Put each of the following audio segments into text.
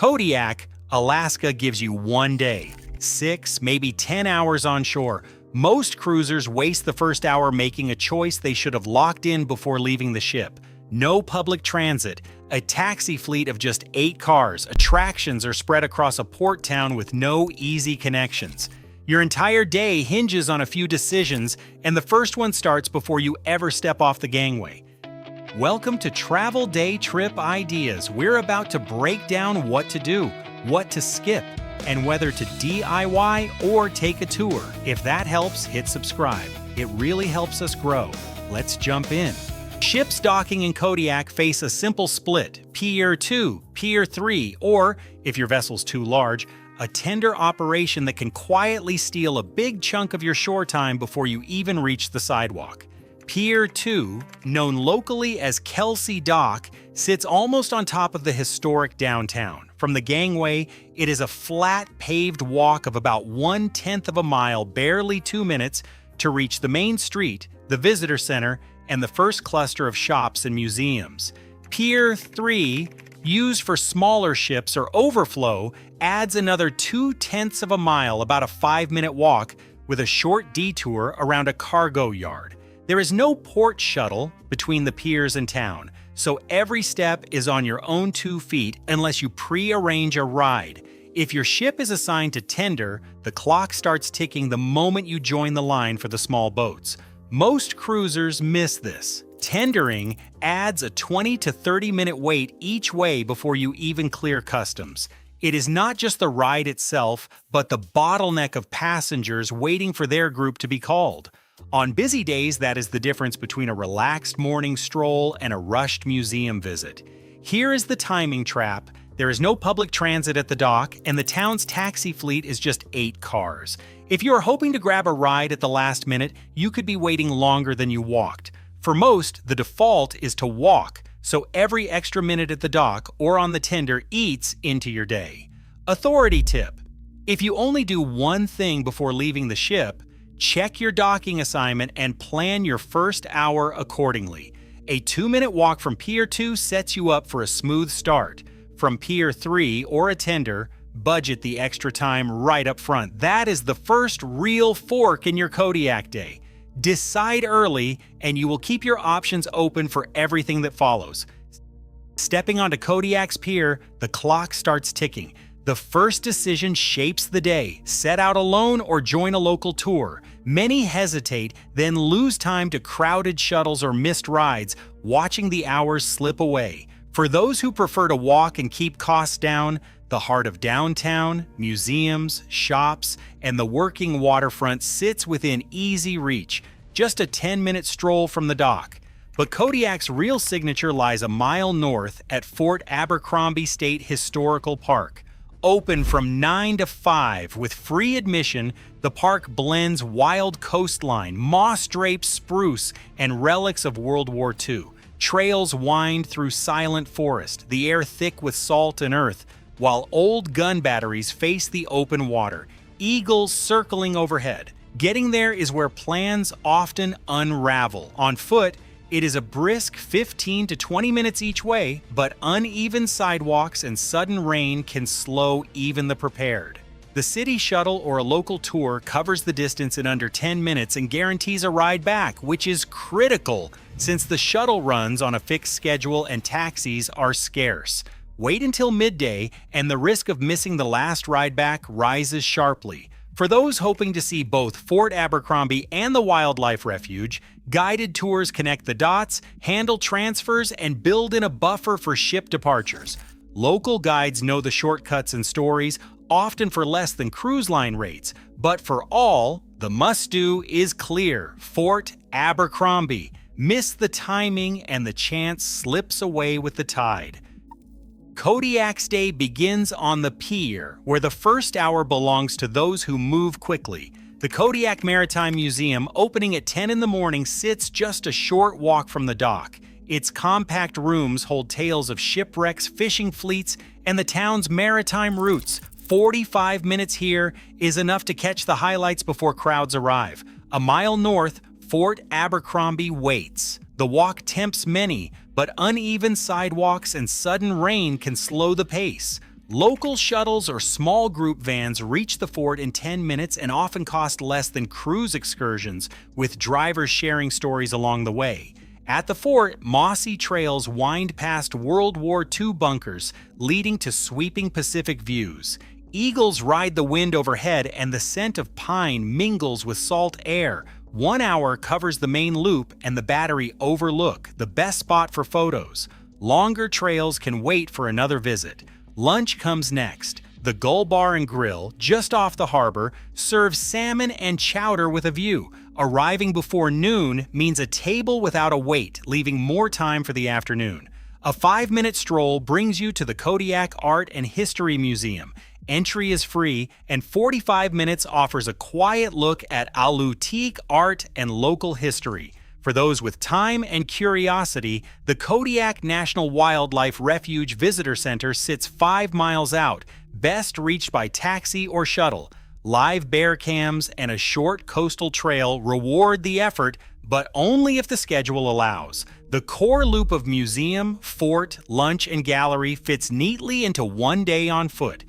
Kodiak, Alaska gives you 1 day, 6, maybe 10 hours on shore. Most cruisers waste the first hour making a choice they should have locked in before leaving the ship. No public transit, a taxi fleet of just 8 cars, attractions are spread across a port town with no easy connections. Your entire day hinges on a few decisions, and the first one starts before you ever step off the gangway. Welcome to Travel Day Trip Ideas. We're about to break down what to do, what to skip, and whether to DIY or take a tour. If that helps, hit subscribe. It really helps us grow. Let's jump in. Ships docking in Kodiak face a simple split: Pier II, Pier III, or, if your vessel's too large, a tender operation that can quietly steal a big chunk of your shore time before you even reach the sidewalk. Pier II, known locally as Kelsey Dock, sits almost on top of the historic downtown. From the gangway, it is a flat, paved walk of about 1/10 of a mile, barely 2 minutes, to reach the main street, the visitor center, and the first cluster of shops and museums. Pier III, used for smaller ships or overflow, adds another 2/10 of a mile, about a 5-minute walk, with a short detour around a cargo yard. There is no port shuttle between the piers and town, so every step is on your own 2 feet unless you pre-arrange a ride. If your ship is assigned to tender, the clock starts ticking the moment you join the line for the small boats. Most cruisers miss this. Tendering adds a 20 to 30-minute wait each way before you even clear customs. It is not just the ride itself, but the bottleneck of passengers waiting for their group to be called. On busy days, that is the difference between a relaxed morning stroll and a rushed museum visit. Here is the timing trap. There is no public transit at the dock, and the town's taxi fleet is just 8 cars. If you are hoping to grab a ride at the last minute, you could be waiting longer than you walked. For most, the default is to walk, so every extra minute at the dock or on the tender eats into your day. Authority tip: if you only do one thing before leaving the ship, check your docking assignment and plan your first hour accordingly. A 2-minute walk from Pier II sets you up for a smooth start. From Pier III or a tender, budget the extra time right up front. That is the first real fork in your Kodiak day. Decide early, and you will keep your options open for everything that follows. Stepping onto Kodiak's pier, the clock starts ticking. The first decision shapes the day: set out alone or join a local tour. Many hesitate, then lose time to crowded shuttles or missed rides, watching the hours slip away. For those who prefer to walk and keep costs down, the heart of downtown, museums, shops, and the working waterfront sits within easy reach, just a 10-minute stroll from the dock. But Kodiak's real signature lies a mile north at Fort Abercrombie State Historical Park. Open from 9 to 5 with free admission, the park blends wild coastline, moss-draped spruce, and relics of World War II. Trails wind through silent forest, the air thick with salt and earth, while old gun batteries face the open water, eagles circling overhead. Getting there is where plans often unravel. On foot, it is a brisk 15 to 20 minutes each way, but uneven sidewalks and sudden rain can slow even the prepared. The city shuttle or a local tour covers the distance in under 10 minutes and guarantees a ride back, which is critical since the shuttle runs on a fixed schedule and taxis are scarce. Wait until midday, and the risk of missing the last ride back rises sharply. For those hoping to see both Fort Abercrombie and the Wildlife Refuge, guided tours connect the dots, handle transfers, and build in a buffer for ship departures. Local guides know the shortcuts and stories, often for less than cruise line rates. But for all, the must-do is clear: Fort Abercrombie. Miss the timing and the chance slips away with the tide. Kodiak's day begins on the pier, where the first hour belongs to those who move quickly. The Kodiak Maritime Museum, opening at 10 in the morning, sits just a short walk from the dock. Its compact rooms hold tales of shipwrecks, fishing fleets, and the town's maritime routes. 45 minutes here is enough to catch the highlights before crowds arrive. A mile north, Fort Abercrombie waits. The walk tempts many, but uneven sidewalks and sudden rain can slow the pace. Local shuttles or small group vans reach the fort in 10 minutes and often cost less than cruise excursions, with drivers sharing stories along the way. At the fort, mossy trails wind past World War II bunkers, leading to sweeping Pacific views. Eagles ride the wind overhead and the scent of pine mingles with salt air. 1 hour covers the main loop and the Battery Overlook, the best spot for photos. Longer trails can wait for another visit. Lunch comes next. The Gull Bar and Grill, just off the harbor, serves salmon and chowder with a view. Arriving before noon means a table without a wait, leaving more time for the afternoon. A 5-minute stroll brings you to the Kodiak Art and History Museum. Entry is free, and 45 minutes offers a quiet look at Alutiiq art and local history. For those with time and curiosity, the Kodiak National Wildlife Refuge Visitor Center sits 5 miles out, best reached by taxi or shuttle. Live bear cams and a short coastal trail reward the effort, but only if the schedule allows. The core loop of museum, fort, lunch, and gallery fits neatly into 1 day on foot.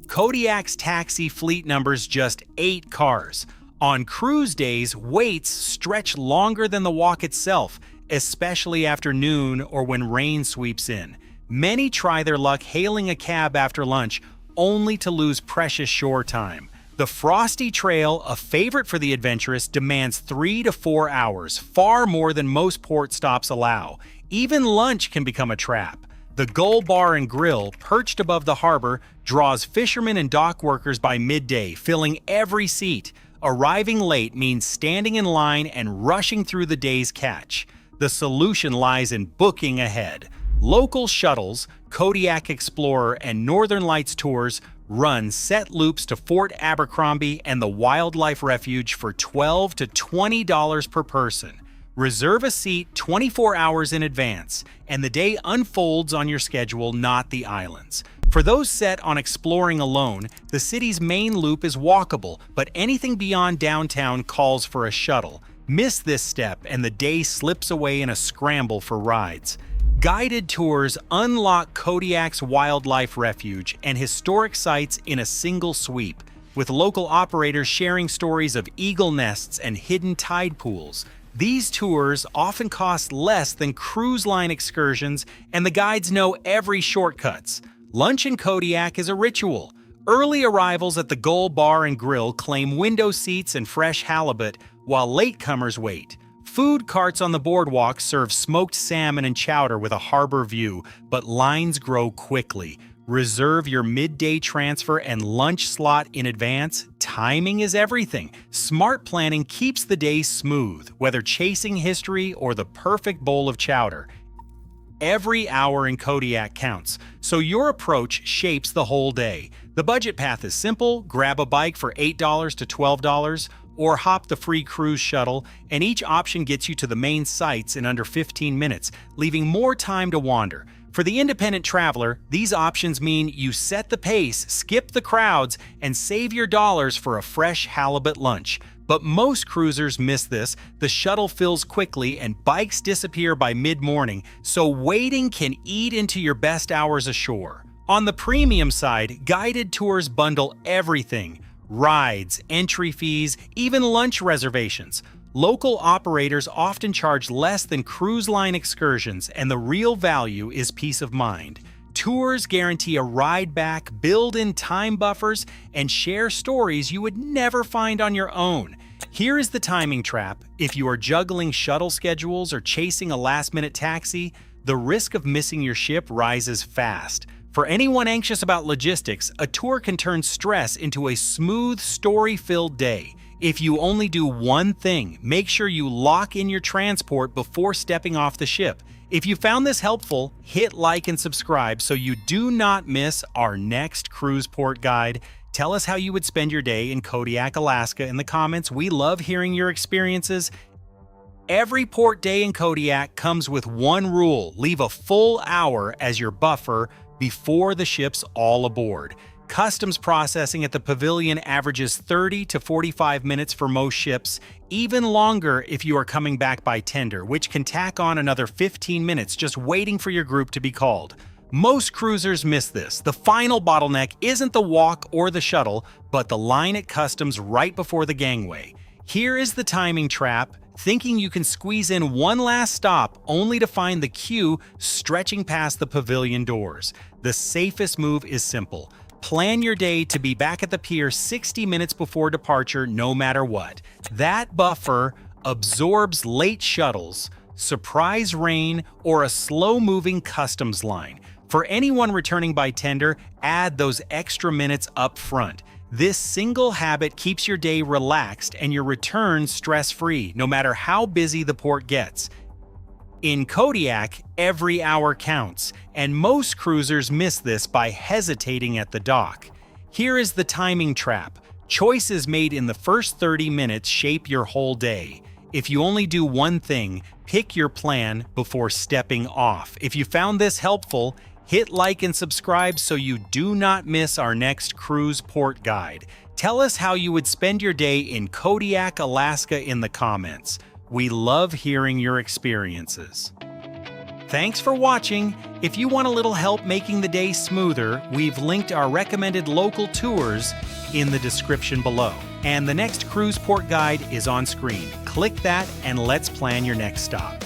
Kodiak's taxi fleet numbers just 8 cars. On cruise days, waits stretch longer than the walk itself, especially after noon or when rain sweeps in. Many try their luck hailing a cab after lunch, only to lose precious shore time. The Frosty Trail, a favorite for the adventurous, demands 3 to 4 hours, far more than most port stops allow. Even lunch can become a trap. The Gull Bar and Grill, perched above the harbor, draws fishermen and dock workers by midday, filling every seat. Arriving late means standing in line and rushing through the day's catch. The solution lies in booking ahead. Local shuttles, Kodiak Explorer, and Northern Lights tours run set loops to Fort Abercrombie and the Wildlife Refuge for $12 to $20 per person. Reserve a seat 24 hours in advance, and the day unfolds on your schedule, not the islands. For those set on exploring alone, the city's main loop is walkable, but anything beyond downtown calls for a shuttle. Miss this step, and the day slips away in a scramble for rides. Guided tours unlock Kodiak's wildlife refuge and historic sites in a single sweep, with local operators sharing stories of eagle nests and hidden tide pools. These tours often cost less than cruise line excursions, and the guides know every shortcuts. Lunch in Kodiak is a ritual. Early arrivals at the Gull Bar and Grill claim window seats and fresh halibut, while latecomers wait. Food carts on the boardwalk serve smoked salmon and chowder with a harbor view, but lines grow quickly. Reserve your midday transfer and lunch slot in advance. Timing is everything. Smart planning keeps the day smooth, whether chasing history or the perfect bowl of chowder. Every hour in Kodiak counts, so your approach shapes the whole day. The budget path is simple: grab a bike for $8 to $12, or hop the free cruise shuttle, and each option gets you to the main sites in under 15 minutes, leaving more time to wander. For the independent traveler, these options mean you set the pace, skip the crowds, and save your dollars for a fresh halibut lunch. But most cruisers miss this. The shuttle fills quickly and bikes disappear by mid-morning, so waiting can eat into your best hours ashore. On the premium side, guided tours bundle everything: rides, entry fees, even lunch reservations. Local operators often charge less than cruise line excursions, and the real value is peace of mind. Tours guarantee a ride back, build in time buffers, and share stories you would never find on your own. Here is the timing trap. If you are juggling shuttle schedules or chasing a last-minute taxi, the risk of missing your ship rises fast. For anyone anxious about logistics, a tour can turn stress into a smooth, story-filled day. If you only do one thing, make sure you lock in your transport before stepping off the ship. If you found this helpful, hit like and subscribe so you do not miss our next cruise port guide. Tell us how you would spend your day in Kodiak, Alaska in the comments. We love hearing your experiences. Every port day in Kodiak comes with one rule: leave a full hour as your buffer before the ship's all aboard. Customs processing at the pavilion averages 30 to 45 minutes for most ships, even longer if you are coming back by tender, which can tack on another 15 minutes just waiting for your group to be called. Most cruisers miss this. The final bottleneck isn't the walk or the shuttle, but the line at customs right before the gangway. Here is the timing trap, thinking you can squeeze in one last stop only to find the queue stretching past the pavilion doors. The safest move is simple. Plan your day to be back at the pier 60 minutes before departure no matter what. That buffer absorbs late shuttles, surprise rain, or a slow-moving customs line. For anyone returning by tender, add those extra minutes up front. This single habit keeps your day relaxed and your return stress-free, no matter how busy the port gets. In Kodiak, every hour counts, and most cruisers miss this by hesitating at the dock. Here is the timing trap. Choices made in the first 30 minutes shape your whole day. If you only do one thing, pick your plan before stepping off. If you found this helpful, hit like and subscribe so you do not miss our next cruise port guide. Tell us how you would spend your day in Kodiak, Alaska in the comments. We love hearing your experiences. Thanks for watching. If you want a little help making the day smoother, we've linked our recommended local tours in the description below. And the next cruise port guide is on screen. Click that and let's plan your next stop.